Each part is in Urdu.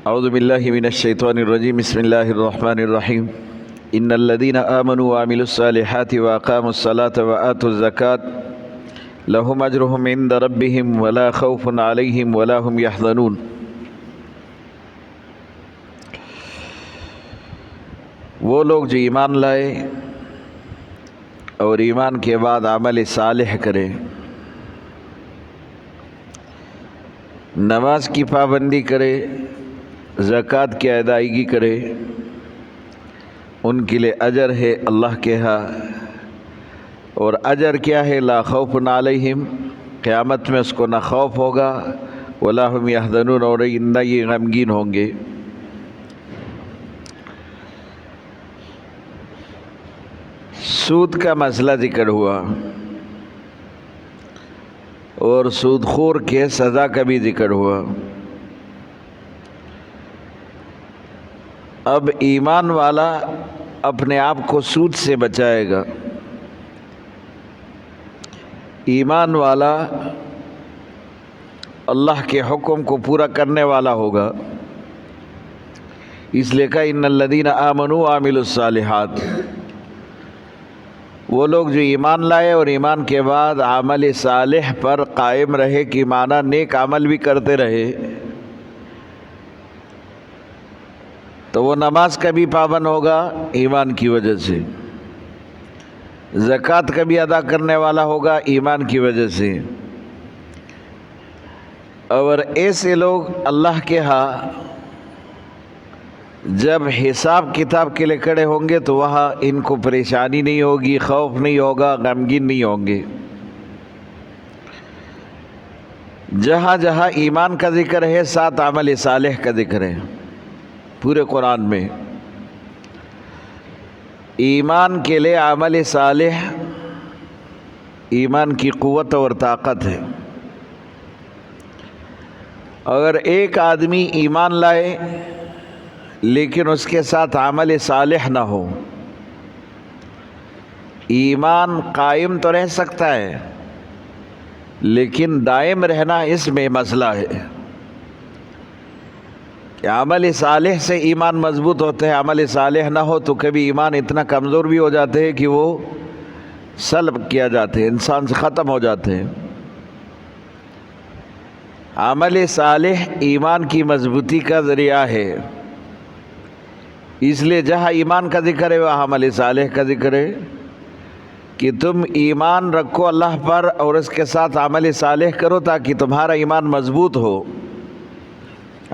اعوذ باللہ من الشیطان الرجیم بسم اللہ الرحمن الرحیم ان الذین آمنوا وعملوا الصالحات واقاموا الصلاة وآتوا الزکاة لهم اجرهم عند ربهم ولا خوف علیہم ولا هم یحزنون۔ وہ لوگ جو ایمان لائے اور ایمان کے بعد عمل صالح کرے، نماز کی پابندی کرے، زکوٰۃ کی ادائیگی کرے، ان کے لیے اجر ہے اللہ کے ہاں۔ اور اجر کیا ہے؟ لا خوف علیہم، قیامت میں اس کو نہ خوف ہوگا، ولا هم یحزنون، اور نہ یہ غمگین ہوں گے۔ سود کا مسئلہ ذکر ہوا اور سود خور کے سزا کا بھی ذکر ہوا۔ اب ایمان والا اپنے آپ کو سود سے بچائے گا، ایمان والا اللہ کے حکم کو پورا کرنے والا ہوگا۔ اس لیے کہا ان الذین آمنوا وعملوا الصالحات، وہ لوگ جو ایمان لائے اور ایمان کے بعد عمل صالح پر قائم رہے، کہ معنی نیک عمل بھی کرتے رہے، تو وہ نماز کا بھی پابند ہوگا ایمان کی وجہ سے، زکوٰۃ کا بھی ادا کرنے والا ہوگا ایمان کی وجہ سے۔ اور ایسے لوگ اللہ کے ہاں جب حساب کتاب کے لیے کھڑے ہوں گے تو وہاں ان کو پریشانی نہیں ہوگی، خوف نہیں ہوگا، غمگین نہیں ہوں گے۔ جہاں جہاں ایمان کا ذکر ہے، ساتھ عمل صالح کا ذکر ہے پورے قرآن میں۔ ایمان کے لیے عمل صالح ایمان کی قوت اور طاقت ہے۔ اگر ایک آدمی ایمان لائے لیکن اس کے ساتھ عمل صالح نہ ہو، ایمان قائم تو رہ سکتا ہے لیکن دائم رہنا اس میں مسئلہ ہے کہ عمل صالح سے ایمان مضبوط ہوتے ہیں، عمل صالح نہ ہو تو کبھی ایمان اتنا کمزور بھی ہو جاتے ہیں کہ وہ سلب کیا جاتے ہیں، انسان سے ختم ہو جاتے ہیں۔ عمل صالح ایمان کی مضبوطی کا ذریعہ ہے، اس لیے جہاں ایمان کا ذکر ہے وہاں عمل صالح کا ذکر ہے، کہ تم ایمان رکھو اللہ پر اور اس کے ساتھ عمل صالح کرو تاکہ تمہارا ایمان مضبوط ہو۔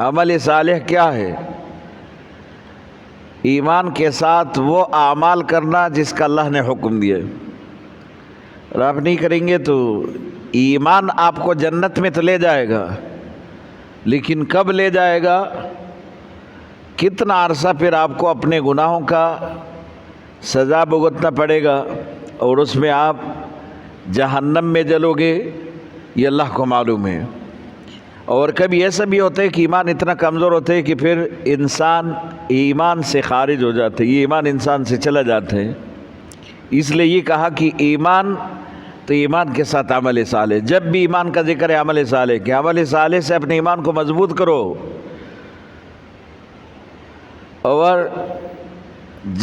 عمل صالح کیا ہے؟ ایمان کے ساتھ وہ اعمال کرنا جس کا اللہ نے حکم دیا۔ اور آپ نہیں کریں گے تو ایمان آپ کو جنت میں تو لے جائے گا، لیکن کب لے جائے گا؟ کتنا عرصہ پھر آپ کو اپنے گناہوں کا سزا بھگتنا پڑے گا اور اس میں آپ جہنم میں جلو گے، یہ اللہ کو معلوم ہے۔ اور کبھی ایسا بھی ہوتا ہے کہ ایمان اتنا کمزور ہوتا ہے کہ پھر انسان ایمان سے خارج ہو جاتا ہے، یہ ایمان انسان سے چلا جاتا ہے۔ اس لیے یہ کہا کہ ایمان تو ایمان کے ساتھ عمل صالح، جب بھی ایمان کا ذکر ہے عمل صالح کہ عمل صالح سے اپنے ایمان کو مضبوط کرو۔ اور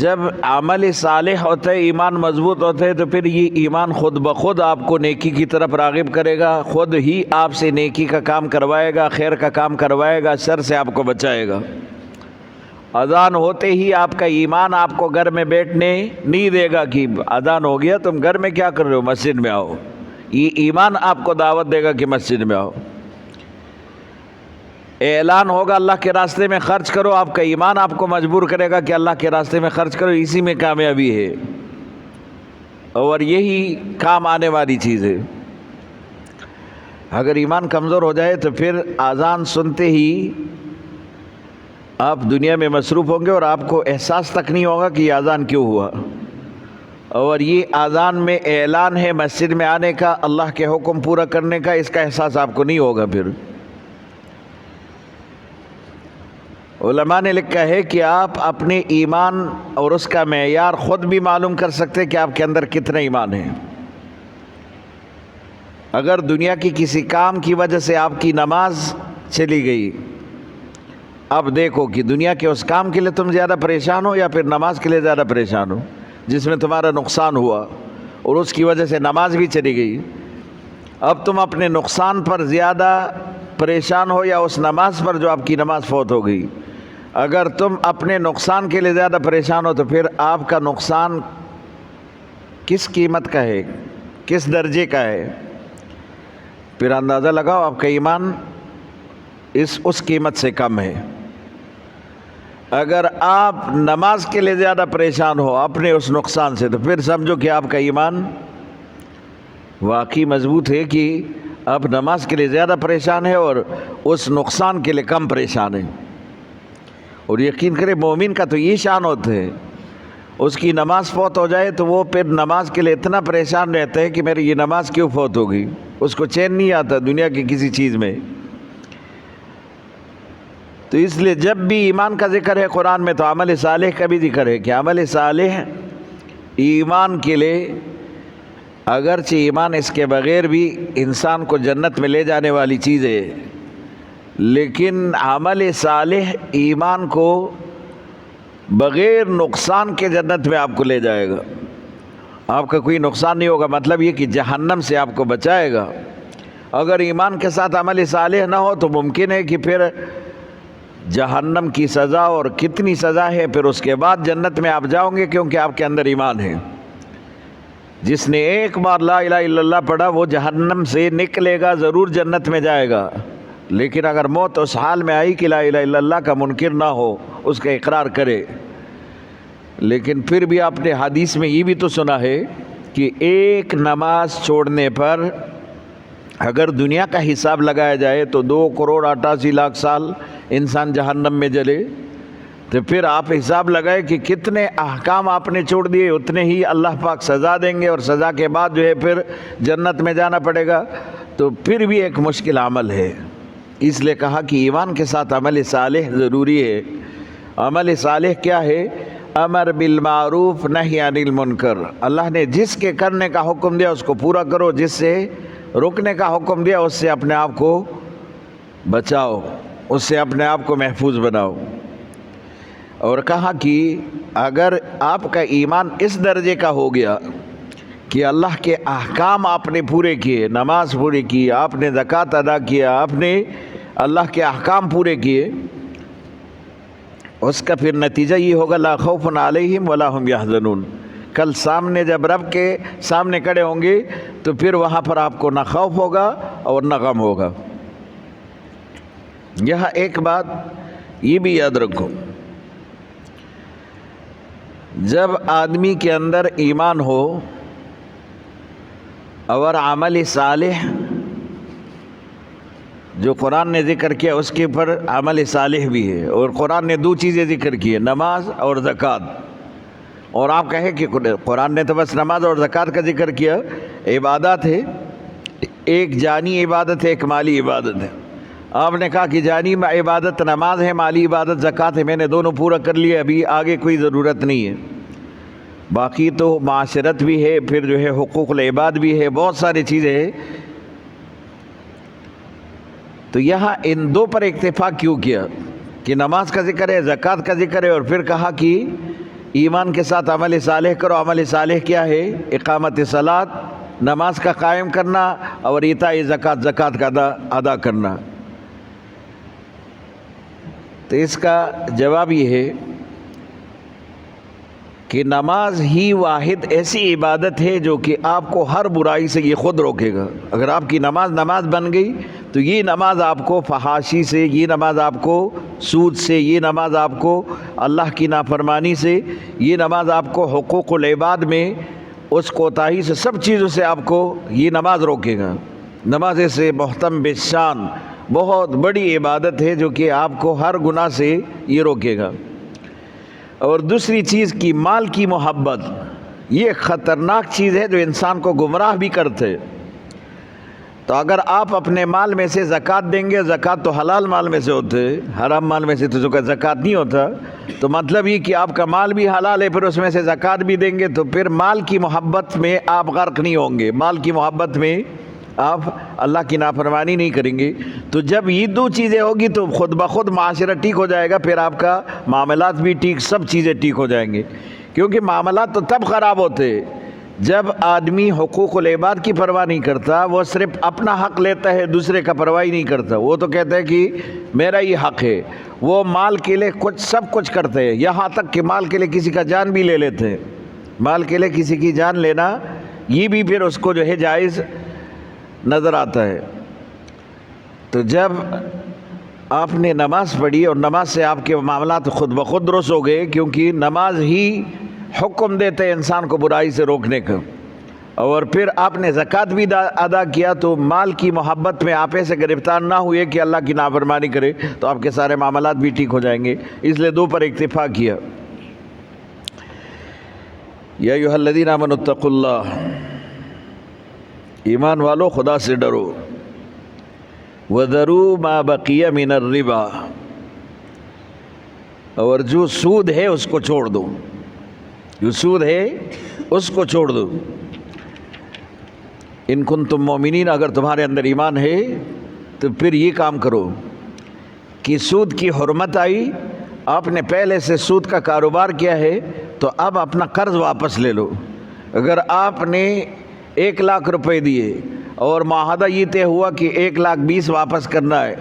جب عمل صالح ہوتا ہے، ایمان مضبوط ہوتا ہے، تو پھر یہ ایمان خود بخود آپ کو نیکی کی طرف راغب کرے گا، خود ہی آپ سے نیکی کا کام کروائے گا، خیر کا کام کروائے گا، شر سے آپ کو بچائے گا۔ اذان ہوتے ہی آپ کا ایمان آپ کو گھر میں بیٹھنے نہیں دے گا کہ اذان ہو گیا تم گھر میں کیا کر رہے ہو، مسجد میں آؤ۔ یہ ایمان آپ کو دعوت دے گا کہ مسجد میں آؤ۔ اعلان ہوگا اللہ کے راستے میں خرچ کرو، آپ کا ایمان آپ کو مجبور کرے گا کہ اللہ کے راستے میں خرچ کرو، اسی میں کامیابی ہے اور یہی کام آنے والی چیز ہے۔ اگر ایمان کمزور ہو جائے تو پھر اذان سنتے ہی آپ دنیا میں مصروف ہوں گے اور آپ کو احساس تک نہیں ہوگا کہ یہ اذان کیوں ہوا۔ اور یہ اذان میں اعلان ہے مسجد میں آنے کا، اللہ کے حکم پورا کرنے کا، اس کا احساس آپ کو نہیں ہوگا۔ پھر علماء نے لکھا ہے کہ آپ اپنے ایمان اور اس کا معیار خود بھی معلوم کر سکتے کہ آپ کے اندر کتنا ایمان ہے۔ اگر دنیا کی کسی کام کی وجہ سے آپ کی نماز چلی گئی، اب دیکھو کہ دنیا کے اس کام کے لیے تم زیادہ پریشان ہو یا پھر نماز کے لیے زیادہ پریشان ہو جس میں تمہارا نقصان ہوا اور اس کی وجہ سے نماز بھی چلی گئی. اب تم اپنے نقصان پر زیادہ پریشان ہو یا اس نماز پر جو آپ کی نماز فوت ہو گئی. اگر تم اپنے نقصان کے لیے زیادہ پریشان ہو تو پھر آپ کا نقصان کس قیمت کا ہے, کس درجے کا ہے؟ پھر اندازہ لگاؤ آپ کا ایمان اس قیمت سے کم ہے. اگر آپ نماز کے لیے زیادہ پریشان ہو اپنے اس نقصان سے تو پھر سمجھو کہ آپ کا ایمان واقعی مضبوط ہے کہ آپ نماز کے لیے زیادہ پریشان ہے اور اس نقصان کے لیے کم پریشان ہے. اور یقین کرے مومن کا تو یہ شان ہوتا ہے, اس کی نماز فوت ہو جائے تو وہ پھر نماز کے لیے اتنا پریشان رہتا ہے کہ میری یہ نماز کیوں فوت ہو گئی. اس کو چین نہیں آتا دنیا کی کسی چیز میں. تو اس لیے جب بھی ایمان کا ذکر ہے قرآن میں تو عمل صالح کا بھی ذکر ہے کہ عمل صالح ایمان کے لیے, اگرچہ ایمان اس کے بغیر بھی انسان کو جنت میں لے جانے والی چیز ہے, لیکن عمل صالح ایمان کو بغیر نقصان کے جنت میں آپ کو لے جائے گا. آپ کا کوئی نقصان نہیں ہوگا, مطلب یہ کہ جہنم سے آپ کو بچائے گا. اگر ایمان کے ساتھ عمل صالح نہ ہو تو ممکن ہے کہ پھر جہنم کی سزا, اور کتنی سزا ہے, پھر اس کے بعد جنت میں آپ جاؤں گے کیونکہ آپ کے اندر ایمان ہے. جس نے ایک بار لا الہ الا اللہ پڑھا وہ جہنم سے نکلے گا, ضرور جنت میں جائے گا. لیکن اگر موت اس حال میں آئی کہ لا الہ الا اللہ کا منکر نہ ہو, اس کا اقرار کرے. لیکن پھر بھی آپ نے حدیث میں یہ بھی تو سنا ہے کہ ایک نماز چھوڑنے پر اگر دنیا کا حساب لگایا جائے تو 2,88,00,000 سال انسان جہنم میں جلے. تو پھر آپ حساب لگائے کہ کتنے احکام آپ نے چھوڑ دیے, اتنے ہی اللہ پاک سزا دیں گے, اور سزا کے بعد جو ہے پھر جنت میں جانا پڑے گا. تو پھر بھی ایک مشکل عمل ہے. اس لیے کہا کہ ایمان کے ساتھ عمل صالح ضروری ہے. عمل صالح کیا ہے؟ امر بالمعروف نہی عن المنکر. اللہ نے جس کے کرنے کا حکم دیا اس کو پورا کرو, جس سے رکنے کا حکم دیا اس سے اپنے آپ کو بچاؤ, اس سے اپنے آپ کو محفوظ بناؤ. اور کہا کہ اگر آپ کا ایمان اس درجے کا ہو گیا کہ اللہ کے احکام آپ نے پورے کیے, نماز پوری کی, آپ نے زکوٰۃ ادا کیا, آپ نے اللہ کے احکام پورے کیے, اس کا پھر نتیجہ یہ ہوگا لا خوف علیہم ولا هم یحزنون. کل سامنے جب رب کے سامنے کھڑے ہوں گے تو پھر وہاں پر آپ کو نہ خوف ہوگا اور نہ غم ہوگا. یہاں ایک بات یہ بھی یاد رکھو, جب آدمی کے اندر ایمان ہو اور عمل صالح جو قرآن نے ذکر کیا اس کے اوپر عمل صالح بھی ہے, اور قرآن نے 2 چیزیں ذکر کی ہیں, نماز اور زکوٰۃ. اور آپ کہیں کہ قرآن نے تو بس نماز اور زکوٰۃ کا ذکر کیا, عبادات ہے, ایک جانی عبادت ہے, ایک مالی عبادت ہے. آپ نے کہا کہ جانی عبادت نماز ہے, مالی عبادت زکوٰۃ ہے, میں نے دونوں پورا کر لیا, ابھی آگے کوئی ضرورت نہیں ہے. باقی تو معاشرت بھی ہے, پھر جو ہے حقوق العباد بھی ہے, بہت ساری چیزیں ہیں. تو یہاں ان 2 پر اتفاق کیوں کیا کہ نماز کا ذکر ہے, زکوٰۃ کا ذکر ہے, اور پھر کہا کہ ایمان کے ساتھ عمل صالح کرو. عمل صالح کیا ہے؟ اقامت صلاۃ, نماز کا قائم کرنا, اور ایتاء زکوٰۃ, زکوٰۃ کا ادا کرنا. تو اس کا جواب یہ ہے کہ نماز ہی واحد ایسی عبادت ہے جو کہ آپ کو ہر برائی سے یہ خود روکے گا. اگر آپ کی نماز بن گئی تو یہ نماز آپ کو فحاشی سے, یہ نماز آپ کو سود سے, یہ نماز آپ کو اللہ کی نافرمانی سے, یہ نماز آپ کو حقوق العباد میں اس کوتاہی سے, سب چیزوں سے آپ کو یہ نماز روکے گا. نماز سے محتم بشان بہت بڑی عبادت ہے جو کہ آپ کو ہر گناہ سے یہ روکے گا. اور دوسری چیز کی مال کی محبت, یہ خطرناک چیز ہے جو انسان کو گمراہ بھی کرتے. تو اگر آپ اپنے مال میں سے زکوٰۃ دیں گے, زکوٰۃ تو حلال مال میں سے ہوتے, حرام مال میں سے تو زکوٰۃ نہیں ہوتا, تو مطلب یہ کہ آپ کا مال بھی حلال ہے, پھر اس میں سے زکوٰۃ بھی دیں گے, تو پھر مال کی محبت میں آپ غرق نہیں ہوں گے, مال کی محبت میں آپ اللہ کی نافرمانی نہیں کریں گے، تو جب یہ دو چیزیں ہوگی تو خود بخود معاشرہ ٹھیک ہو جائے گا، پھر آپ کا معاملات بھی ٹھیک، سب چیزیں ٹھیک ہو جائیں گے۔ کیونکہ معاملات تو تب خراب ہوتے جب آدمی حقوق العباد کی پرواہ نہیں کرتا، وہ صرف اپنا حق لیتا ہے، دوسرے کا پرواہ ہی نہیں کرتا۔ وہ تو کہتا ہے کہ میرا یہ حق ہے، وہ مال کے لیے سب کچھ کرتے ہیں، یہاں تک کہ مال کے لیے کسی کا جان بھی لے لیتے ہیں۔ مال کے لیے کسی کی جان لینا یہ بھی پھر اس کو جو ہے جائز نظر آتا ہے۔ تو جب آپ نے نماز پڑھی اور نماز سے آپ کے معاملات خود بخود درست ہو گئے، کیونکہ نماز ہی حکم دیتے ہیں انسان کو برائی سے روکنے کا، اور پھر آپ نے زکوٰۃ بھی ادا کیا، تو مال کی محبت میں آپ ایسے گرفتار نہ ہوئے کہ اللہ کی نافرمانی کرے، تو آپ کے سارے معاملات بھی ٹھیک ہو جائیں گے۔ اس لیے دو پر اکتفا کیا۔ یا ایھا الذین آمنوا اتقوا اللہ، ایمان والو خدا سے ڈرو، وذروا ما بقی من الربا، اور جو سود ہے اس کو چھوڑ دو، جو سود ہے اس کو چھوڑ دو۔ ان کنتم مومنین، اگر تمہارے اندر ایمان ہے تو پھر یہ کام کرو کہ سود کی حرمت آئی، آپ نے پہلے سے سود کا کاروبار کیا ہے تو اب اپنا قرض واپس لے لو۔ اگر آپ نے 1,00,000 روپے دیے اور معاہدہ یہ طے ہوا کہ 1,20,000 واپس کرنا ہے،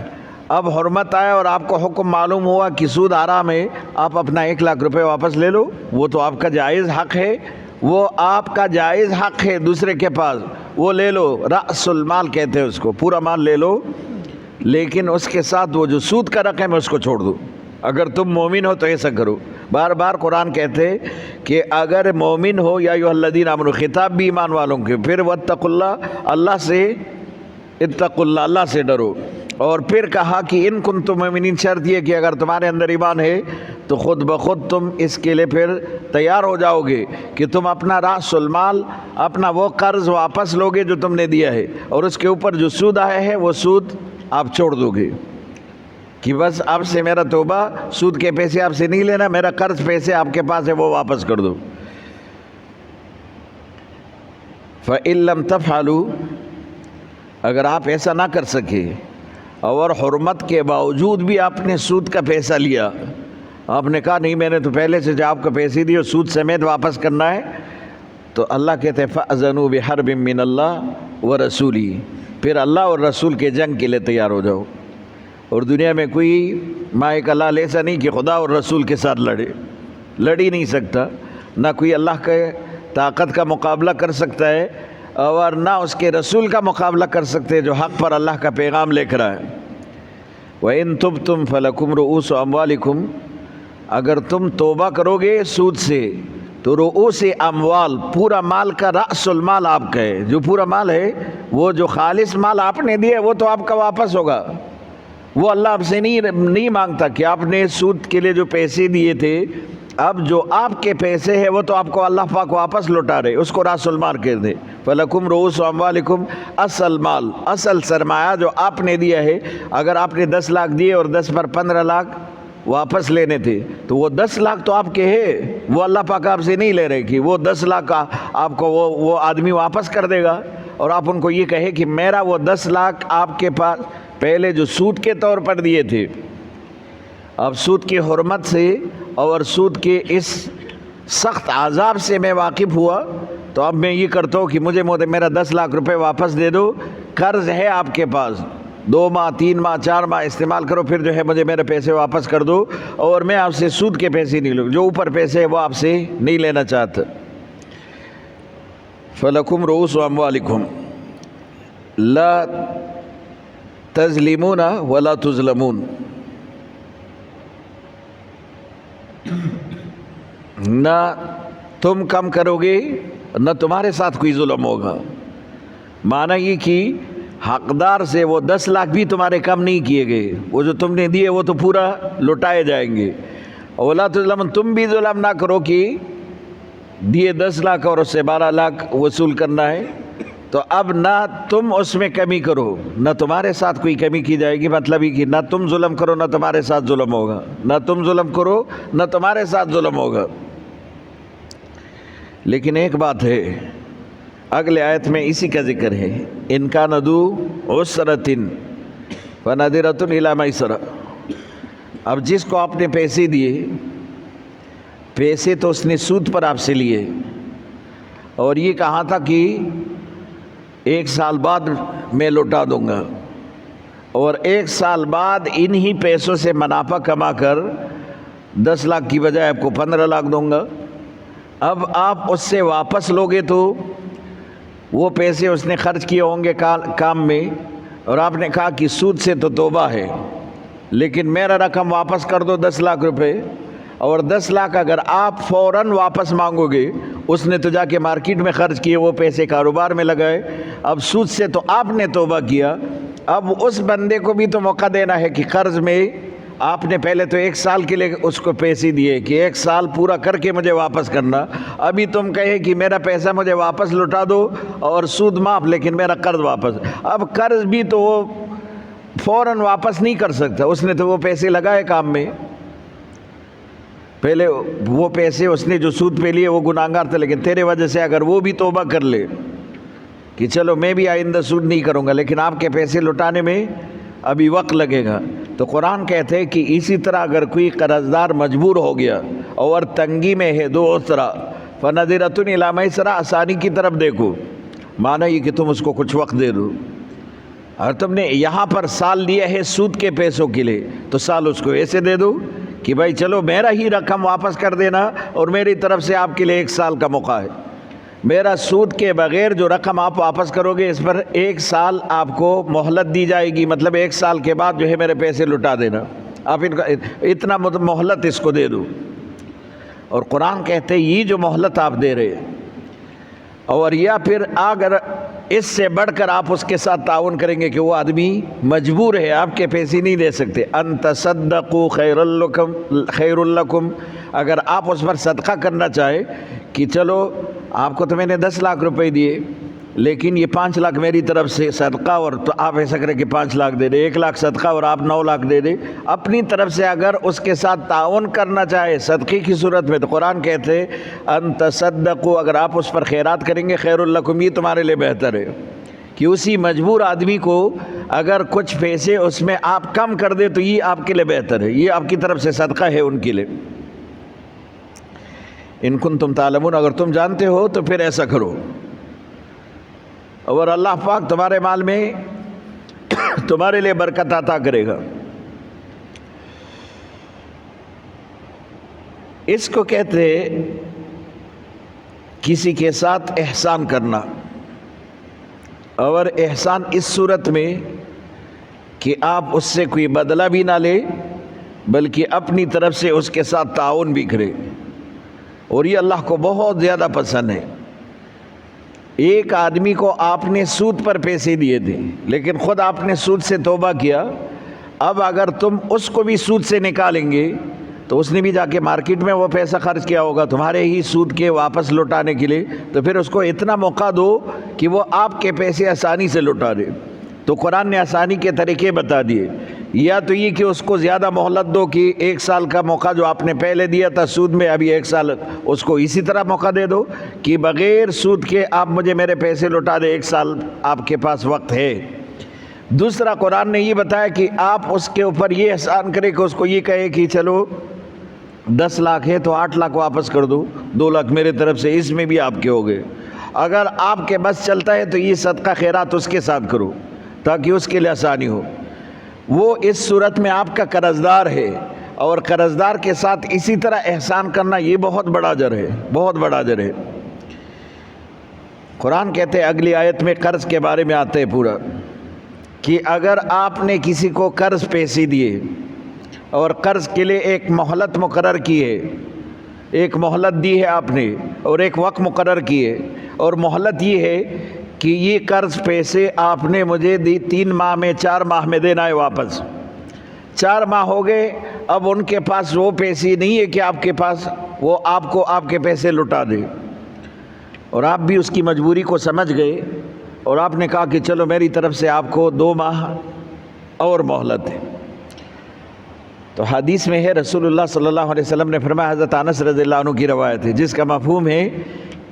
اب حرمت آیا اور آپ کو حکم معلوم ہوا کہ سود حرام ہے، آپ اپنا 1,00,000 روپے واپس لے لو۔ وہ تو آپ کا جائز حق ہے، وہ آپ کا جائز حق ہے دوسرے کے پاس، وہ لے لو۔ رأس المال کہتے ہیں اس کو، پورا مال لے لو، لیکن اس کے ساتھ وہ جو سود کا رقم ہے اس کو چھوڑ دو۔ اگر تم مومن ہو تو ایسا کرو۔ بار بار قرآن کہتے کہ اگر مومن ہو، یا ایھا الذین آمنوا، خطاب بھی ایمان والوں کے، پھر واتقوا اللہ، اللہ سے اتقوا اللہ، اللہ سے ڈرو، اور پھر کہا کہ ان کنتم مومنین، شرط یہ کہ اگر تمہارے اندر ایمان ہے تو خود بخود تم اس کے لیے پھر تیار ہو جاؤ گے کہ تم اپنا رأس المال، اپنا وہ قرض واپس لوگے جو تم نے دیا ہے، اور اس کے اوپر جو سود آیا ہے وہ سود آپ چھوڑ دو گے، کہ بس اب سے میرا توبہ، سود کے پیسے آپ سے نہیں لینا، میرا قرض پیسے آپ کے پاس ہے وہ واپس کر دو۔ فَإِن لَّمْ تَفْعَلُوا، اگر آپ ایسا نہ کر سکے اور حرمت کے باوجود بھی آپ نے سود کا پیسہ لیا، آپ نے کہا نہیں میں نے تو پہلے سے جو آپ کو پیسے دیے سود سمیت واپس کرنا ہے، تو اللہ کہتے ہیں فَأْذَنُوا بِحَرْبٍ مِّنَ اللَّهِ وَرَسُولِهِ، پھر اللہ اور رسول کے جنگ کے لیے تیار ہو جاؤ۔ اور دنیا میں کوئی مائک اللہ ایسا نہیں کہ خدا اور رسول کے ساتھ لڑ ہی نہیں سکتا، نہ کوئی اللہ کے طاقت کا مقابلہ کر سکتا ہے اور نہ اس کے رسول کا مقابلہ کر سکتے جو حق پر اللہ کا پیغام لے کر آئے۔ وَإِن تُبْتُمْ فَلَكُمْ رُؤُوسُ أَمْوَالِكُمْ، اگر تم توبہ کرو گے سود سے تو رؤوس اموال، پورا مال کا رأس المال آپ کا ہے، جو پورا مال ہے، وہ جو خالص مال آپ نے دیا وہ تو آپ کا واپس ہوگا۔ وہ اللہ آپ سے نہیں مانگتا کہ آپ نے سود کے لیے جو پیسے دیے تھے، اب جو آپ کے پیسے ہیں وہ تو آپ کو اللہ پاک واپس لوٹا رہے، اس کو رأس المال کہتے ہیں۔ فَلَكُمْ رُؤُوسُ أَمْوَالِكُمْ، اصل مال، اصل سرمایہ جو آپ نے دیا ہے، اگر آپ نے 10 لاکھ دیے اور 10 پر 15 لاکھ واپس لینے تھے تو وہ 10 لاکھ تو آپ کے ہیں، وہ اللہ پاک آپ سے نہیں لے رہے کہ وہ 10 لاکھ آپ کو وہ آدمی واپس کر دے گا، اور آپ ان کو یہ کہے کہ میرا وہ 10 لاکھ آپ کے پاس پہلے جو سود کے طور پر دیے تھے، اب سود کی حرمت سے اور سود کے اس سخت عذاب سے میں واقف ہوا، تو اب میں یہ کرتا ہوں کہ مجھے میرا 10 لاکھ روپے واپس دے دو، قرض ہے آپ کے پاس، 2 ماہ 3 ماہ 4 ماہ استعمال کرو، پھر جو ہے مجھے میرے پیسے واپس کر دو، اور میں آپ سے سود کے پیسے نہیں لوں، جو اوپر پیسے ہے وہ آپ سے نہیں لینا چاہتا۔ فَلَكُمْ رُؤُوسُ أَمْوَالِكُمْ لَا تَظْلِمُونَ وَلَا تُظْلَمُونَ، نہ تم کم کرو گے نہ تمہارے ساتھ کوئی ظلم ہوگا۔ معنی یہ کہ حقدار سے وہ 10 لاکھ بھی تمہارے کم نہیں کیے گئے، وہ جو تم نے دیے وہ تو پورا لوٹائے جائیں گے۔ وَلَا تُظْلَمُونَ، تم بھی ظلم نہ کرو کہ دیے 10 لاکھ اور اس سے 12 لاکھ وصول کرنا ہے، تو اب نہ تم اس میں کمی کرو نہ تمہارے ساتھ کوئی کمی کی جائے گی، مطلب یہ کہ نہ تم ظلم کرو نہ تمہارے ساتھ ظلم ہوگا، نہ تم ظلم کرو نہ تمہارے ساتھ ظلم ہوگا۔ لیکن ایک بات ہے، اگلے آیت میں اسی کا ذکر ہے، ان کان ذو عسرۃ فنظرۃ الی میسرہ۔ اب جس کو آپ نے پیسے دیے، پیسے تو اس نے سود پر آپ سے لیے، اور یہ کہا تھا کہ 1 سال بعد میں لوٹا دوں گا، اور 1 سال بعد انہی پیسوں سے منافع کما کر 10 لاکھ کی بجائے آپ کو 15 لاکھ دوں گا۔ اب آپ اس سے واپس لوگے تو وہ پیسے اس نے خرچ کیے ہوں گے کام میں، اور آپ نے کہا کہ سود سے تو توبہ ہے، لیکن میرا رقم واپس کر دو 10 لاکھ روپے، اور 10 لاکھ اگر آپ فوراً واپس مانگو گے، اس نے تو جا کے مارکیٹ میں خرچ کیے، وہ پیسے کاروبار میں لگائے، اب سود سے تو آپ نے توبہ کیا، اب اس بندے کو بھی تو موقع دینا ہے کہ قرض میں آپ نے پہلے تو 1 سال کے لیے اس کو پیسے دیے کہ 1 سال پورا کر کے مجھے واپس کرنا، ابھی تم کہے کہ میرا پیسہ مجھے واپس لوٹا دو اور سود معاف، لیکن میرا قرض واپس۔ اب قرض بھی تو وہ فوراً واپس نہیں کر سکتا، اس نے تو وہ پیسے لگائے کام میں، پہلے وہ پیسے اس نے جو سود پہ لیے وہ گناہگار تھا، لیکن تیرے وجہ سے اگر وہ بھی توبہ کر لے کہ چلو میں بھی آئندہ سود نہیں کروں گا، لیکن آپ کے پیسے لوٹانے میں ابھی وقت لگے گا، تو قرآن کہتے ہیں کہ اسی طرح اگر کوئی قرض دار مجبور ہو گیا اور تنگی میں ہے، ذو عسرہ فنظرۃ الی میسرہ، آسانی کی طرف دیکھو، مانا یہ کہ تم اس کو کچھ وقت دے دو، اور تم نے یہاں پر سال لیا ہے سود کے پیسوں کے لیے، تو سال اس کو ایسے دے دو کہ بھائی چلو میرا ہی رقم واپس کر دینا، اور میری طرف سے آپ کے لیے 1 سال کا موقع ہے، میرا سود کے بغیر جو رقم آپ واپس کرو گے اس پر 1 سال آپ کو مہلت دی جائے گی، مطلب 1 سال کے بعد جو ہے میرے پیسے لوٹا دینا، آپ ان کا اتنا مہلت اس کو دے دو۔ اور قرآن کہتے ہیں یہ جو مہلت آپ دے رہے، اور یا پھر اگر اس سے بڑھ کر آپ اس کے ساتھ تعاون کریں گے کہ وہ آدمی مجبور ہے، آپ کے پیسے نہیں دے سکتے، ان تصدقوا خیر لکم، اگر آپ اس پر صدقہ کرنا چاہے کہ چلو آپ کو تو میں نے 10 لاکھ روپے دیے، لیکن یہ 5 لاکھ میری طرف سے صدقہ، اور تو آپ ایسا کریں کہ 5 لاکھ دے دے، 1 لاکھ صدقہ اور آپ 9 لاکھ دے دے، اپنی طرف سے اگر اس کے ساتھ تعاون کرنا چاہے صدقے کی صورت میں، تو قرآن کہتے ہیں ان تصدقوا، اگر آپ اس پر خیرات کریں گے خیر لکم، یہ تمہارے لیے بہتر ہے، کہ اسی مجبور آدمی کو اگر کچھ پیسے اس میں آپ کم کر دے تو یہ آپ کے لیے بہتر ہے، یہ آپ کی طرف سے صدقہ ہے ان کے لیے۔ ان کنتم تعلمون، اگر تم جانتے ہو تو پھر ایسا کرو، اور اللہ پاک تمہارے مال میں تمہارے لیے برکت عطا کرے گا۔ اس کو کہتے کسی کے ساتھ احسان کرنا، اور احسان اس صورت میں کہ آپ اس سے کوئی بدلہ بھی نہ لے، بلکہ اپنی طرف سے اس کے ساتھ تعاون بھی کرے، اور یہ اللہ کو بہت زیادہ پسند ہے۔ ایک آدمی کو آپ نے سود پر پیسے دیے تھے، لیکن خود آپ نے سود سے توبہ کیا، اب اگر تم اس کو بھی سود سے نکالیں گے تو اس نے بھی جا کے مارکیٹ میں وہ پیسہ خرچ کیا ہوگا تمہارے ہی سود کے واپس لوٹانے کے لیے، تو پھر اس کو اتنا موقع دو کہ وہ آپ کے پیسے آسانی سے لوٹا دے۔ تو قرآن نے آسانی کے طریقے بتا دیے، یا تو یہ کہ اس کو زیادہ مہلت دو کہ 1 سال کا موقع جو آپ نے پہلے دیا تھا سود میں، ابھی 1 سال اس کو اسی طرح موقع دے دو کہ بغیر سود کے آپ مجھے میرے پیسے لوٹا دے، 1 سال آپ کے پاس وقت ہے۔ دوسرا قرآن نے یہ بتایا کہ آپ اس کے اوپر یہ احسان کرے کہ اس کو یہ کہے کہ چلو 10 لاکھ ہے تو 8 لاکھ واپس کر دو، 2 لاکھ میرے طرف سے، اس میں بھی آپ کے ہو گئے۔ اگر آپ کے بس چلتا ہے تو یہ صدقہ خیرات اس کے ساتھ کرو تاکہ اس کے لیے آسانی ہو۔ وہ اس صورت میں آپ کا قرض دار ہے، اور قرض دار کے ساتھ اسی طرح احسان کرنا یہ بہت بڑا اجر ہے، بہت بڑا اجر ہے۔ قرآن کہتے ہیں اگلی آیت میں قرض کے بارے میں آتے ہیں پورا، کہ اگر آپ نے کسی کو قرض پیسے دیے اور قرض کے لیے ایک مہلت مقرر کی ہے، ایک مہلت دی ہے آپ نے اور ایک وقت مقرر کی ہے، اور مہلت یہ ہے کہ یہ قرض پیسے آپ نے مجھے دی 3 ماہ میں 4 ماہ میں دینا ہے واپس۔ 4 ماہ ہو گئے، اب ان کے پاس وہ پیسے نہیں ہے کہ آپ کے پاس وہ آپ کو آپ کے پیسے لوٹا دے، اور آپ بھی اس کی مجبوری کو سمجھ گئے، اور آپ نے کہا کہ چلو میری طرف سے آپ کو 2 ماہ اور مہلت ہے۔ تو حدیث میں ہے رسول اللہ صلی اللہ علیہ وسلم نے فرمایا، حضرت انس رضی اللہ عنہ کی روایت ہے، جس کا مفہوم ہے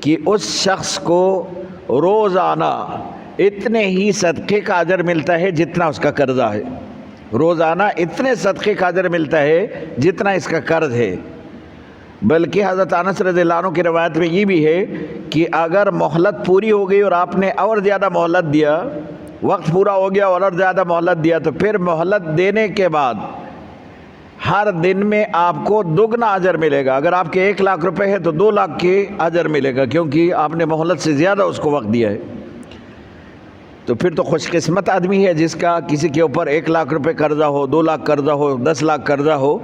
کہ اس شخص کو روزانہ اتنے ہی صدقے کا اجر ملتا ہے جتنا اس کا قرضہ ہے. روزانہ اتنے صدقے کا اجر ملتا ہے جتنا اس کا قرض ہے. بلکہ حضرت انس رضی اللہ عنہ کی روایت میں یہ بھی ہے کہ اگر مہلت پوری ہو گئی اور آپ نے اور زیادہ مہلت دیا، وقت پورا ہو گیا اور زیادہ مہلت دیا، تو پھر مہلت دینے کے بعد ہر دن میں آپ کو دگنا اجر ملے گا. اگر آپ کے 1 لاکھ روپے ہے تو 2 لاکھ کے اجر ملے گا، کیونکہ آپ نے مہلت سے زیادہ اس کو وقت دیا ہے. تو پھر تو خوش قسمت آدمی ہے جس کا کسی کے اوپر 1 لاکھ روپے قرضہ ہو، 2 لاکھ قرضہ ہو، 10 لاکھ قرضہ ہو،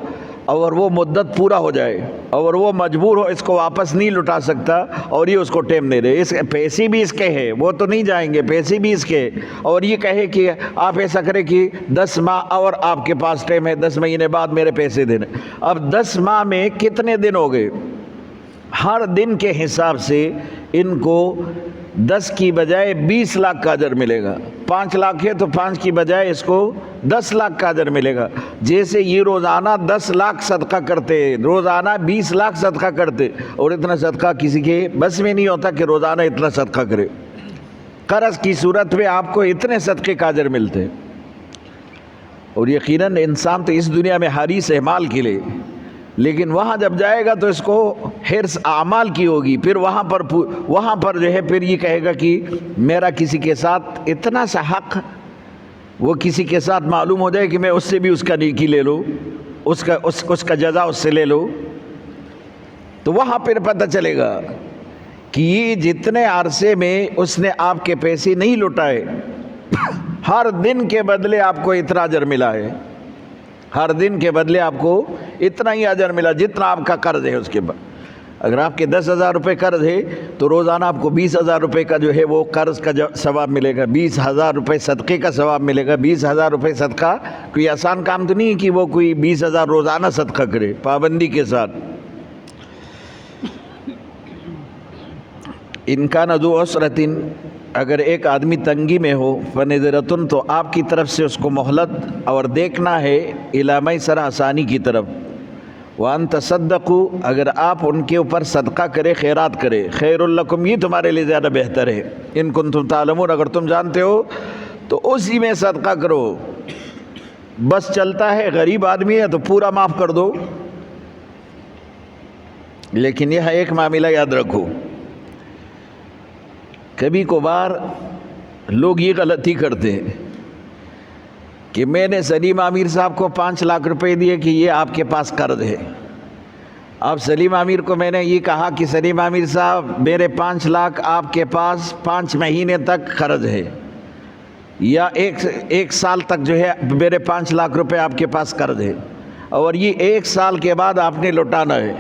اور وہ مدت پورا ہو جائے اور وہ مجبور ہو اس کو واپس نہیں لٹا سکتا اور یہ اس کو ٹائم دے دے. اس پیسے بھی اس کے ہیں، وہ تو نہیں جائیں گے، پیسے بھی اس کے، اور یہ کہے کہ آپ ایسا کریں کہ 10 ماہ اور آپ کے پاس ٹائم ہے، 10 مہینے بعد میرے پیسے دینے. اب 10 ماہ میں کتنے دن ہو گئے؟ ہر دن کے حساب سے ان کو 10 کی بجائے 20 لاکھ کا اجر ملے گا. 5 لاکھ ہے تو 5 کی بجائے اس کو 10 لاکھ کا اجر ملے گا. جیسے یہ روزانہ 10 لاکھ صدقہ کرتے، روزانہ 20 لاکھ صدقہ کرتے، اور اتنا صدقہ کسی کے بس میں نہیں ہوتا کہ روزانہ اتنا صدقہ کرے. قرض کی صورت میں آپ کو اتنے صدقے کا اجر ملتے. اور یقیناً انسان تو اس دنیا میں حریص ہے مال کے لیے، لیکن وہاں جب جائے گا تو اس کو حرص اعمال کی ہوگی. پھر وہاں پر جو ہے پھر یہ کہے گا کہ میرا کسی کے ساتھ اتنا سا حق، وہ کسی کے ساتھ معلوم ہو جائے کہ میں اس سے بھی اس کا نیکی لے لوں، اس کا جزا اس سے لے لوں. تو وہاں پھر پتہ چلے گا کہ یہ جتنے عرصے میں اس نے آپ کے پیسے نہیں لٹائے، ہر دن کے بدلے آپ کو اتنا اجر ملا ہے. ہر دن کے بدلے آپ کو اتنا ہی اجر ملا جتنا آپ کا قرض ہے. اس کے بعد اگر آپ کے 10,000 روپے قرض ہے تو روزانہ آپ کو 20,000 روپے کا جو ہے وہ قرض کا ثواب ملے گا. 20,000 روپے صدقے کا ثواب ملے گا. 20,000 روپے صدقہ کوئی آسان کام تو نہیں ہے کہ وہ کوئی 20,000 روزانہ صدقہ کرے پابندی کے ساتھ. ان کان ذو عسرۃ، اگر ایک آدمی تنگی میں ہو، فنظرۃ، تو آپ کی طرف سے اس کو مہلت اور دیکھنا ہے، الی میسرہ، آسانی کی طرف. وان تصدقوا، اگر آپ ان کے اوپر صدقہ کرے، خیرات کرے، خیر لکم، یہ تمہارے لیے زیادہ بہتر ہے. ان کنتم تعلمون، اگر تم جانتے ہو تو اسی میں صدقہ کرو. بس چلتا ہے، غریب آدمی ہے تو پورا معاف کر دو. لیکن یہ ایک معاملہ یاد رکھو، کبھی کبھار لوگ یہ غلطی کرتے ہیں کہ میں نے سلیم عامر صاحب کو 5 لاکھ روپے دیے کہ یہ آپ کے پاس قرض ہے. اب سلیم عامر کو میں نے یہ کہا کہ سلیم عامر صاحب میرے 5 لاکھ آپ کے پاس 5 مہینے تک قرض ہے، یا ایک سال تک جو ہے میرے 5 لاکھ روپے آپ کے پاس قرض ہے، اور یہ 1 سال کے بعد آپ نے لوٹانا ہے.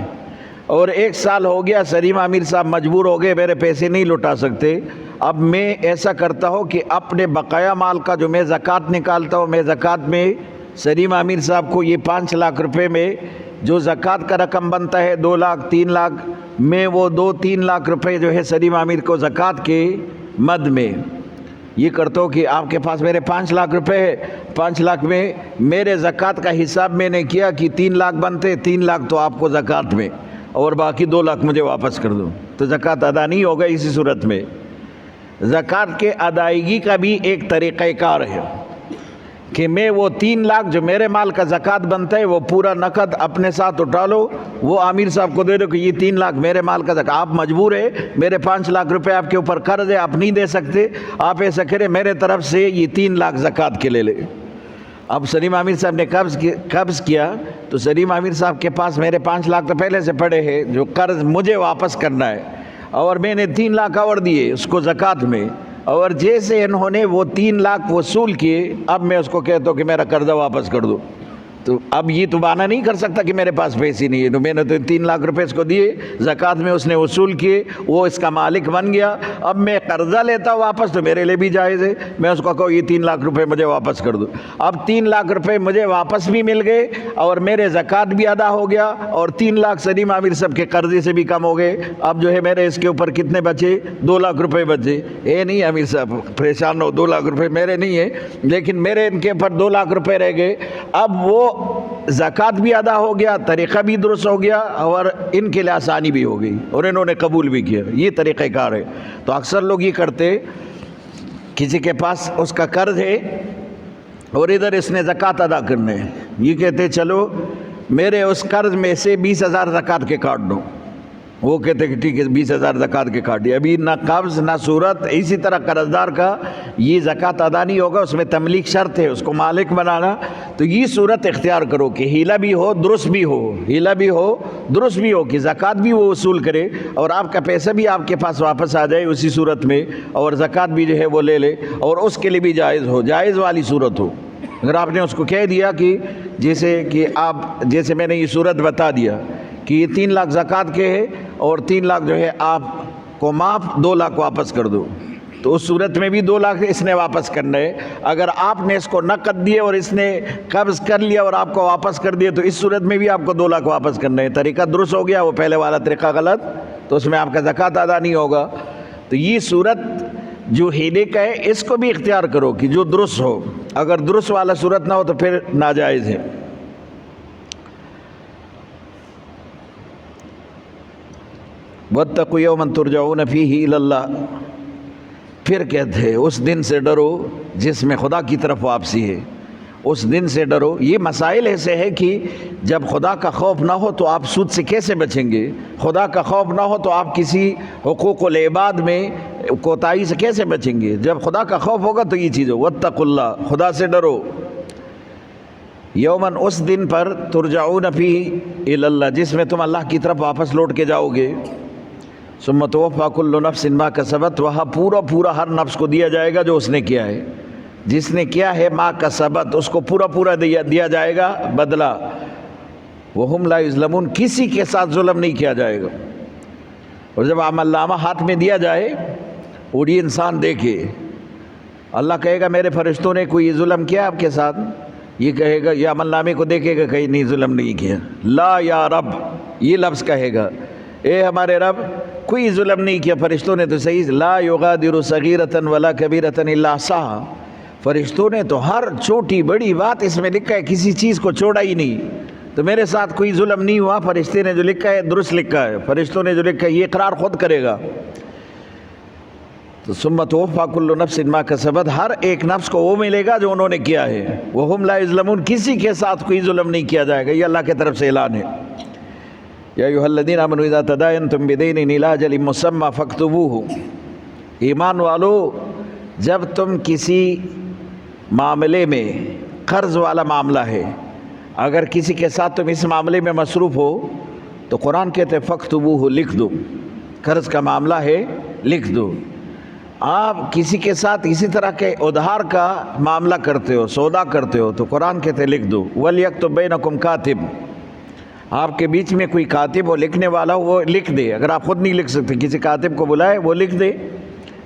اور 1 سال ہو گیا، سلیم عامر صاحب مجبور ہو گئے، میرے پیسے نہیں لوٹا سکتے. اب میں ایسا کرتا ہوں کہ اپنے بقایا مال کا جو میں زکوٰۃ نکالتا ہوں، میں زکوٰۃ میں سلیم عامر صاحب کو یہ 5 لاکھ روپے میں جو زکوٰۃ کا رقم بنتا ہے 2 لاکھ 3 لاکھ، میں وہ 2-3 لاکھ روپے جو ہے سلیم عامر کو زکوٰۃ کے مد میں یہ کرتا ہوں کہ آپ کے پاس میرے 5 لاکھ روپے ہے، 5 لاکھ میں میرے زکوٰۃ کا حساب میں نے کیا کہ 3 لاکھ بنتے، 3 لاکھ تو آپ کو زکوٰۃ میں، اور باقی 2 لاکھ مجھے واپس کر دو. تو زکوٰۃ ادا نہیں ہوگا. اسی صورت میں زکوٰۃ کے ادائیگی کا بھی ایک طریقہ کار ہے کہ میں وہ 3 لاکھ جو میرے مال کا زکوٰۃ بنتا ہے وہ پورا نقد اپنے ساتھ اٹھا لو، وہ عامر صاحب کو دے دو کہ یہ 3 لاکھ میرے مال کا زکوٰۃ. آپ مجبور ہے، میرے 5 لاکھ روپے آپ کے اوپر قرض ہے، آپ نہیں دے سکتے، آپ ایسا کریں میرے طرف سے یہ 3 لاکھ زکوٰۃ کے لے لے. اب سلیم عامر صاحب نے قبض کیا تو سلیم عامر صاحب کے پاس میرے 5 لاکھ تو پہلے سے پڑے ہیں جو قرض مجھے واپس کرنا ہے، اور میں نے 3 لاکھ اور دیے اس کو زکوٰۃ میں. اور جیسے انہوں نے وہ 3 لاکھ وصول کیے، اب میں اس کو کہتا ہوں کہ میرا قرضہ واپس کر دو. تو اب یہ تو بہانہ نہیں کر سکتا کہ میرے پاس پیسے نہیں ہے. تو میں نے تو 3 لاکھ روپے اس کو دیے، زکوٰۃ میں اس نے وصول کیے، وہ اس کا مالک بن گیا. اب میں قرضہ لیتا واپس تو میرے لیے بھی جائز ہے، میں اس کو کہوں یہ 3 لاکھ روپے مجھے واپس کر دو. اب 3 لاکھ روپے مجھے واپس بھی مل گئے اور میرے زکوٰۃ بھی ادا ہو گیا، اور 3 لاکھ سلیم عامر صاحب کے قرضے سے بھی کم ہو گئے. اب جو ہے میرے اس کے اوپر کتنے بچے؟ 2 لاکھ روپے بچے. اے نہیں عامر صاحب پریشان ہو، 2 لاکھ روپے میرے نہیں ہیں، لیکن میرے ان کے اوپر 2 لاکھ روپے رہ گئے. اب وہ زکوٰۃ بھی ادا ہو گیا، طریقہ بھی درست ہو گیا، اور ان کے لیے آسانی بھی ہو گئی اور انہوں نے قبول بھی کیا. یہ طریقہ کار ہے. تو اکثر لوگ یہ کرتے، کسی کے پاس اس کا قرض ہے اور ادھر اس نے زکوٰۃ ادا کرنے، یہ کہتے چلو میرے اس قرض میں سے 20,000 زکوٰۃ کے کاٹ دو. وہ کہتے کہ ٹھیک ہے 20,000 زکوٰۃ کے کاٹ دیا. ابھی نہ قبض نہ صورت. اسی طرح قرض دار کا یہ زکوٰۃ ادا نہیں ہوگا، اس میں تملیک شرط ہے، اس کو مالک بنانا. تو یہ صورت اختیار کرو کہ ہیلا بھی ہو درست بھی ہو، ہیلا بھی ہو درست بھی ہو، کہ زکوٰۃ بھی وہ وصول کرے اور آپ کا پیسہ بھی آپ کے پاس واپس آ جائے اسی صورت میں، اور زکوٰۃ بھی جو ہے وہ لے لے، اور اس کے لیے بھی جائز ہو، جائز والی صورت ہو. اگر آپ نے اس کو کہہ دیا کہ جیسے میں نے یہ صورت بتا دیا کہ یہ 3 لاکھ زکوٰۃ کے ہے اور 3 لاکھ جو ہے آپ کو معاف، 2 لاکھ واپس کر دو، تو اس صورت میں بھی 2 لاکھ اس نے واپس کرنا ہے. اگر آپ نے اس کو نقد دیے اور اس نے قبض کر لیا اور آپ کو واپس کر دیا، تو اس صورت میں بھی آپ کو 2 لاکھ واپس کرنا ہے. طریقہ درست ہو گیا، وہ پہلے والا طریقہ غلط، تو اس میں آپ کا زکوٰۃ ادا نہیں ہوگا. تو یہ صورت جو ہیلے کا ہے اس کو بھی اختیار کرو کہ جو درست ہو. اگر درست والا صورت نہ ہو تو پھر ناجائز ہے. وَاتَّقُوا يَوْمًا تُرْجَعُونَ فِيهِ إِلَى اللَّهِ. پھر کہتے ہیں اس دن سے ڈرو جس میں خدا کی طرف واپسی ہے. اس دن سے ڈرو. یہ مسائل ایسے ہے کہ جب خدا کا خوف نہ ہو تو آپ سود سے کیسے بچیں گے؟ خدا کا خوف نہ ہو تو آپ کسی حقوق العباد میں کوتاہی سے کیسے بچیں گے؟ جب خدا کا خوف ہوگا تو یہ چیز ہو. وَاتَّقُوا اللَّهَ، خدا سے ڈرو. یومن، اس دن پر ترجعون فیہ الی اللہ، جس میں تم اللہ کی طرف واپس لوٹ کے جاؤ گے. ثم توفی کل نفس ما کسبت، وہاں پورا ہر نفس کو دیا جائے گا جو اس نے کیا ہے. جس نے کیا ہے ما کسبت، اس کو پورا دیا جائے گا بدلہ. وہم لا یظلمون، کسی کے ساتھ ظلم نہیں کیا جائے گا. اور جب عمل نامہ ہاتھ میں دیا جائے اور یہ انسان دیکھے، اللہ کہے گا میرے فرشتوں نے کوئی ظلم کیا آپ کے ساتھ؟ یہ کہے گا، یہ عمل نامے کو دیکھے گا کہیں نہیں ظلم نہیں کیا. لا یا رب، یہ لفظ کہے گا، اے ہمارے رب کوئی ظلم نہیں کیا. فرشتوں نے تو صحیح، لا یغادر صغیرۃ ولا کبیرۃ الا احصاھا، فرشتوں نے تو ہر چھوٹی بڑی بات اس میں لکھا ہے، کسی چیز کو چھوڑا ہی نہیں. تو میرے ساتھ کوئی ظلم نہیں ہوا، فرشتے نے جو لکھا ہے درست لکھا ہے، فرشتوں نے جو لکھا ہے یہ اقرار خود کرے گا. تو ثم توفی کل نفس ما کسبت، ہر ایک نفس کو وہ ملے گا جو انہوں نے کیا ہے. وہم لا یظلمون، کسی کے ساتھ کوئی ظلم نہیں کیا جائے گا. یہ اللہ کی طرف سے اعلان ہے. یا ایھا الذین آمنوا اذا تداینتم بدین الی اجل مسمی فاکتبوہ. ایمان والو، جب تم کسی معاملے میں، قرض والا معاملہ ہے، اگر کسی کے ساتھ تم اس معاملے میں مصروف ہو تو قرآن کہتے فاکتبوہ، لکھ دو. قرض کا معاملہ ہے، لکھ دو. آپ کسی کے ساتھ اسی طرح کے ادھار کا معاملہ کرتے ہو، سودا کرتے ہو، تو قرآن کہتے لکھ دو. وَلْيَكْتُبْ بَيْنَكُمْ کاتب، آپ کے بیچ میں کوئی کاتب ہو، لکھنے والا ہو، وہ لکھ دے. اگر آپ خود نہیں لکھ سکتے کسی کاتب کو بلائے، وہ لکھ دے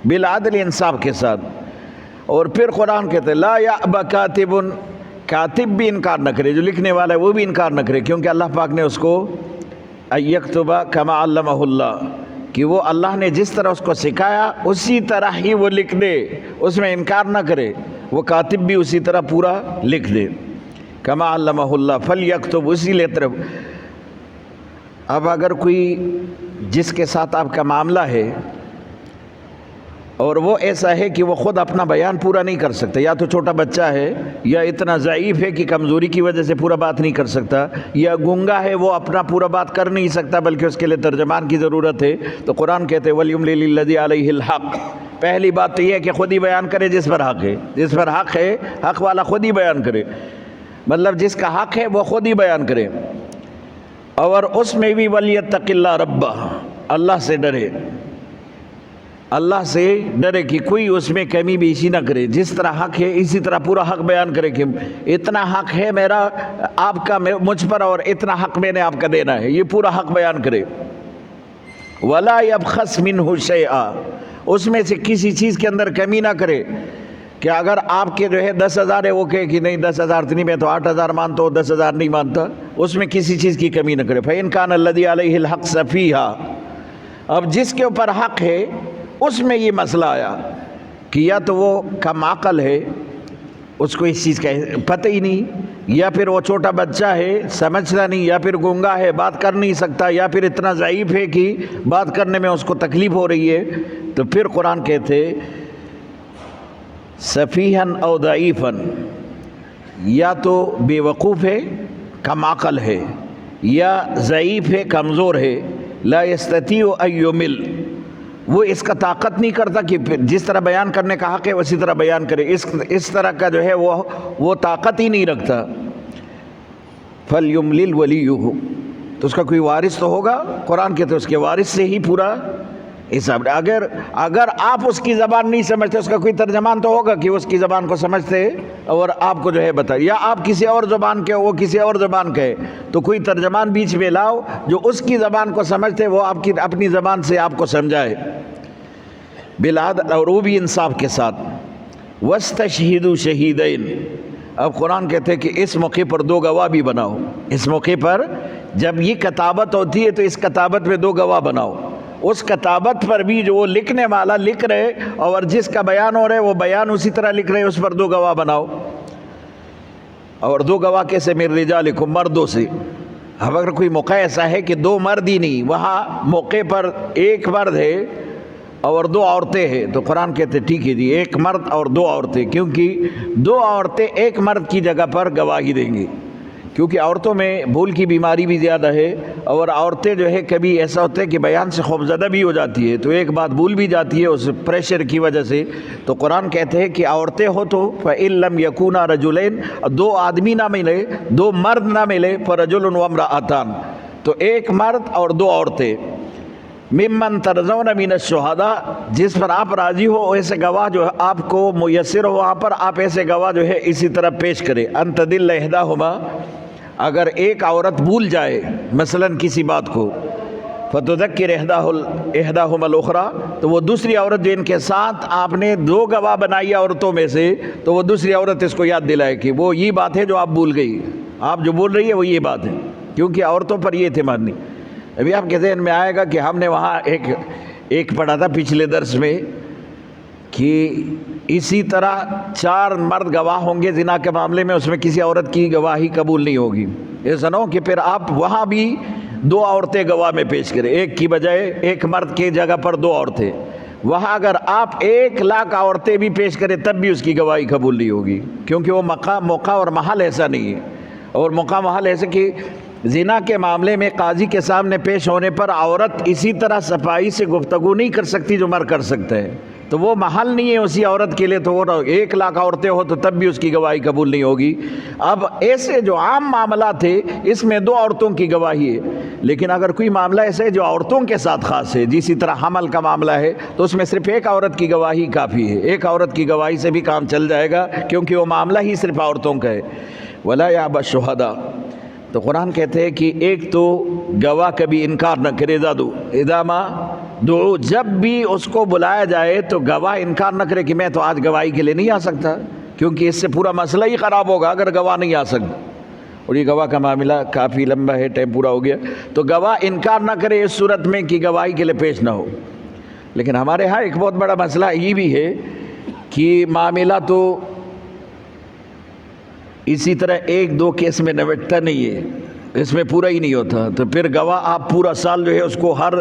بالعدل، انصاف کے ساتھ. اور پھر قرآن کہتے لا یأبى کاتب، کاتب بھی انکار نہ کرے، جو لکھنے والا ہے وہ بھی انکار نہ کرے، کیونکہ اللہ پاک نے اس کو ان یکتب کما علمہ اللہ، کہ وہ اللہ نے جس طرح اس کو سکھایا اسی طرح ہی وہ لکھ دے، اس میں انکار نہ کرے. وہ کاتب بھی اسی طرح پورا لکھ دے. کما علمہ اللہ فلیکتب، اسی لیے طرف. اب اگر کوئی جس کے ساتھ آپ کا معاملہ ہے اور وہ ایسا ہے کہ وہ خود اپنا بیان پورا نہیں کر سکتا، یا تو چھوٹا بچہ ہے، یا اتنا ضعیف ہے کہ کمزوری کی وجہ سے پورا بات نہیں کر سکتا، یا گونگا ہے وہ اپنا پورا بات کر نہیں سکتا بلکہ اس کے لیے ترجمان کی ضرورت ہے، تو قرآن کہتے وَلْيُمْلِلِ الَّذِي عَلَيْهِ الْحَقُّ. پہلی بات تو یہ ہے کہ خود ہی بیان کرے جس پر حق ہے. جس پر حق ہے، حق والا خود ہی بیان کرے، مطلب جس کا حق ہے وہ خود ہی بیان کرے. اور اس میں بھی وَلْيَتَّقِ اللَّهَ رَبَّهُ، اللہ سے ڈرے، اللہ سے ڈرے کہ کوئی اس میں کمی بیشی نہ کرے. جس طرح حق ہے اسی طرح پورا حق بیان کرے کہ اتنا حق ہے میرا آپ کا مجھ پر، اور اتنا حق میں نے آپ کا دینا ہے، یہ پورا حق بیان کرے. وَلَا يَبْخَسْ مِنْهُ شَيْئًا، اس میں سے کسی چیز کے اندر کمی نہ کرے. کہ اگر آپ کے جو ہے 10,000 ہے، وہ کہے کہ نہیں 10,000 تو نہیں، میں تو 8,000 مانتا ہوں، 10,000 نہیں مانتا، اس میں کسی چیز کی کمی نہ کرے. فَإِنْ كَانَ الَّذِي عَلَيْهِ الْحَقُّ سَفِيهًا، اب جس کے اوپر حق ہے اس میں یہ مسئلہ آیا کہ یا تو وہ کم عقل ہے، اس کو اس چیز کا پتہ ہی نہیں، یا پھر وہ چھوٹا بچہ ہے سمجھتا نہیں، یا پھر گونگا ہے بات کر نہیں سکتا، یا پھر اتنا ضعیف ہے کہ بات کرنے میں اس کو تکلیف ہو رہی ہے، تو پھر قرآن کہتے سفیہن او ضعیفن، یا تو بے وقوف ہے کم عقل ہے، یا ضعیف ہے کمزور ہے، لا یستطیع ان یمل، وہ اس کا طاقت نہیں کرتا کہ جس طرح بیان کرنے کا حق ہے اسی طرح بیان کرے، اس طرح کا جو ہے وہ طاقت ہی نہیں رکھتا۔ فَلْيُمْلِلْ وَلِيُّهُ، تو اس کا کوئی وارث تو ہوگا، قرآن کہتے اس کے وارث سے ہی پورا حساب۔ اگر آپ اس کی زبان نہیں سمجھتے، اس کا کوئی ترجمان تو ہوگا کہ اس کی زبان کو سمجھتے اور آپ کو جو ہے بتائے، یا آپ کسی اور زبان کے وہ کسی اور زبان کے، تو کوئی ترجمان بیچ میں لاؤ جو اس کی زبان کو سمجھتے، وہ آپ کی اپنی زبان سے آپ کو سمجھائے بالعدل، اور وہ بھی انصاف کے ساتھ۔ وَاسْتَشْهِدُوا شَهِيدَيْنِ، اب قرآن کہتے ہیں کہ اس موقع پر دو گواہ بھی بناؤ، اس موقع پر جب یہ کتابت ہوتی ہے تو اس کتابت میں دو گواہ بناؤ، اس کتابت پر بھی جو وہ لکھنے والا لکھ رہے اور جس کا بیان ہو رہے وہ بیان اسی طرح لکھ رہے، اس پر دو گواہ بناؤ۔ اور دو گواہ کیسے؟ من رجالکم، مردوں سے۔ اب اگر کوئی موقع ایسا ہے کہ دو مرد ہی نہیں، وہاں موقع پر ایک مرد ہے اور دو عورتیں ہیں، تو قرآن کہتے ٹھیک ہے جی ایک مرد اور دو عورتیں، کیونکہ دو عورتیں ایک مرد کی جگہ پر گواہی دیں گی، کیونکہ عورتوں میں بھول کی بیماری بھی زیادہ ہے، اور عورتیں جو ہے کبھی ایسا ہوتا ہے کہ بیان سے خوفزدہ بھی ہو جاتی ہے، تو ایک بات بھول بھی جاتی ہے اس پریشر کی وجہ سے۔ تو قرآن کہتے ہیں کہ عورتیں ہو تو فَإِن لَمْ يَكُونَا رَجُلَيْنِ، دو آدمی نہ ملے، دو مرد نہ ملے، فَرَجُلٌ وَامْرَأَتَانِ، تو ایک مرد اور دو عورتیں، ممن ترضون من الشہداء، جس پر آپ راضی ہو ایسے گواہ جو ہے آپ کو میسر ہو، وہاں پر آپ ایسے گواہ جو ہے اسی طرح پیش کرے۔ ان تدل احداہما، اگر ایک عورت بھول جائے مثلا کسی بات کو، فتذکر احداہما الاخری، تو وہ دوسری عورت جو ان کے ساتھ آپ نے دو گواہ بنائی عورتوں میں سے، تو وہ دوسری عورت اس کو یاد دلائے کہ وہ یہ بات ہے جو آپ بھول گئی، آپ جو بول رہی ہے وہ یہ بات ہے، کیونکہ عورتوں پر یہ اعتماد نہیں۔ ابھی آپ کے ذہن میں آئے گا کہ ہم نے وہاں ایک پڑھا تھا پچھلے درس میں کہ اسی طرح 4 مرد گواہ ہوں گے زنا کے معاملے میں، اس میں کسی عورت کی گواہی قبول نہیں ہوگی۔ ایسا نہ ہو کہ پھر آپ وہاں بھی 2 عورتیں گواہ میں پیش کریں، ایک کی بجائے ایک مرد کی جگہ پر 2 عورتیں، وہاں اگر آپ 1,00,000 عورتیں بھی پیش کریں تب بھی اس کی گواہی قبول نہیں ہوگی، کیونکہ وہ موقع اور محل ایسا نہیں ہے، اور موقع محل ایسے کہ زنا کے معاملے میں قاضی کے سامنے پیش ہونے پر عورت اسی طرح صفائی سے گفتگو نہیں کر سکتی جو مرد کر سکتا ہے، تو وہ محل نہیں ہے اسی عورت کے لیے، تو وہ 1,00,000 عورتیں ہو تو تب بھی اس کی گواہی قبول نہیں ہوگی۔ اب ایسے جو عام معاملات تھے اس میں 2 عورتوں کی گواہی ہے، لیکن اگر کوئی معاملہ ایسا ہے جو عورتوں کے ساتھ خاص ہے، جسی طرح حمل کا معاملہ ہے، تو اس میں صرف ایک عورت کی گواہی کافی ہے، ایک عورت کی گواہی سے بھی کام چل جائے گا، کیونکہ وہ معاملہ ہی صرف عورتوں کا ہے۔ ولا یأبى الشہداء، تو قرآن کہتے ہیں کہ ایک تو گواہ کبھی انکار نہ کرے، اذا ما دعوا، جب بھی اس کو بلایا جائے تو گواہ انکار نہ کرے کہ میں تو آج گواہی کے لیے نہیں آ سکتا، کیونکہ اس سے پورا مسئلہ ہی خراب ہوگا اگر گواہ نہیں آ سکتا، اور یہ گواہ کا معاملہ کافی لمبا ہے، ٹائم پورا ہو گیا، تو گواہ انکار نہ کرے اس صورت میں کہ گواہی کے لیے پیش نہ ہو۔ لیکن ہمارے ہاں ایک بہت بڑا مسئلہ یہ بھی ہے کہ معاملہ تو اسی طرح 1-2 کیس میں نمٹتا نہیں ہے، اس میں پورا ہی نہیں ہوتا، تو پھر گواہ آپ پورا سال جو ہے اس کو ہر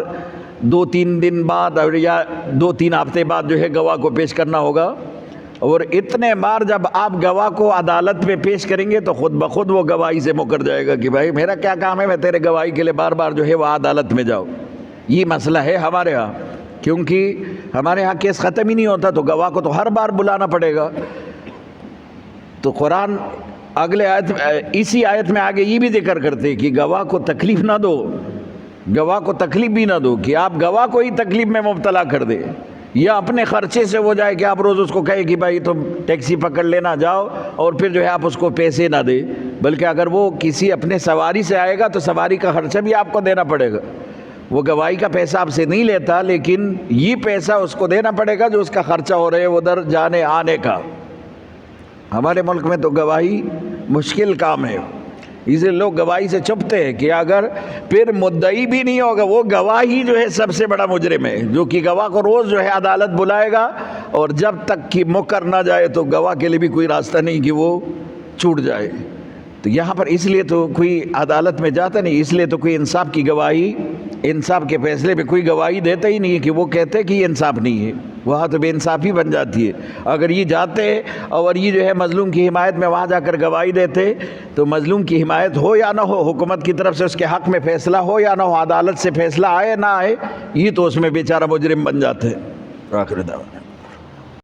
2-3 دن بعد یا 2-3 ہفتے بعد جو ہے گواہ کو پیش کرنا ہوگا، اور اتنے بار جب آپ گواہ کو عدالت میں پیش کریں گے تو خود بخود وہ گواہی سے مکر جائے گا کہ بھائی میرا کیا کام ہے، میں تیرے گواہی کے لیے بار بار جو ہے وہ عدالت میں جاؤ۔ یہ مسئلہ ہے ہمارے ہاں، کیونکہ ہمارے ہاں کیس ختم ہی نہیں ہوتا، تو گواہ کو تو ہر بار بلانا پڑے گا۔ تو قرآن اگلے آیت اسی آیت میں آگے یہ بھی ذکر کرتے کہ گواہ کو تکلیف نہ دو، گواہ کو تکلیف بھی نہ دو کہ آپ گواہ کو ہی تکلیف میں مبتلا کر دے، یا اپنے خرچے سے وہ جائے کہ آپ روز اس کو کہے کہ بھائی تم ٹیکسی پکڑ لینا جاؤ، اور پھر جو ہے آپ اس کو پیسے نہ دے، بلکہ اگر وہ کسی اپنے سواری سے آئے گا تو سواری کا خرچہ بھی آپ کو دینا پڑے گا، وہ گواہی کا پیسہ آپ سے نہیں لیتا، لیکن یہ پیسہ اس کو دینا پڑے گا جو اس کا خرچہ ہو رہا ہے ادھر جانے آنے کا۔ ہمارے ملک میں تو گواہی مشکل کام ہے، اسے لوگ گواہی سے چھپتے ہیں کہ اگر پھر مدعی بھی نہیں ہوگا، وہ گواہی جو ہے سب سے بڑا مجرم ہے، جو کہ گواہ کو روز جو ہے عدالت بلائے گا، اور جب تک کہ مکر نہ جائے تو گواہ کے لیے بھی کوئی راستہ نہیں کہ وہ چھوٹ جائے۔ تو یہاں پر اس لیے تو کوئی عدالت میں جاتا نہیں، اس لیے تو کوئی انصاف کی گواہی، انصاف کے فیصلے پہ کوئی گواہی دیتا ہی نہیں ہے کہ وہ کہتے کہ یہ انصاف نہیں ہے، وہاں تو بے انصافی بن جاتی ہے۔ اگر یہ جاتے اور یہ جو ہے مظلوم کی حمایت میں وہاں جا کر گواہی دیتے تو مظلوم کی حمایت ہو یا نہ ہو، حکومت کی طرف سے اس کے حق میں فیصلہ ہو یا نہ ہو، عدالت سے فیصلہ آئے نہ آئے، یہ تو اس میں بیچارہ مجرم بن جاتے ہیں۔ آخر دعوانا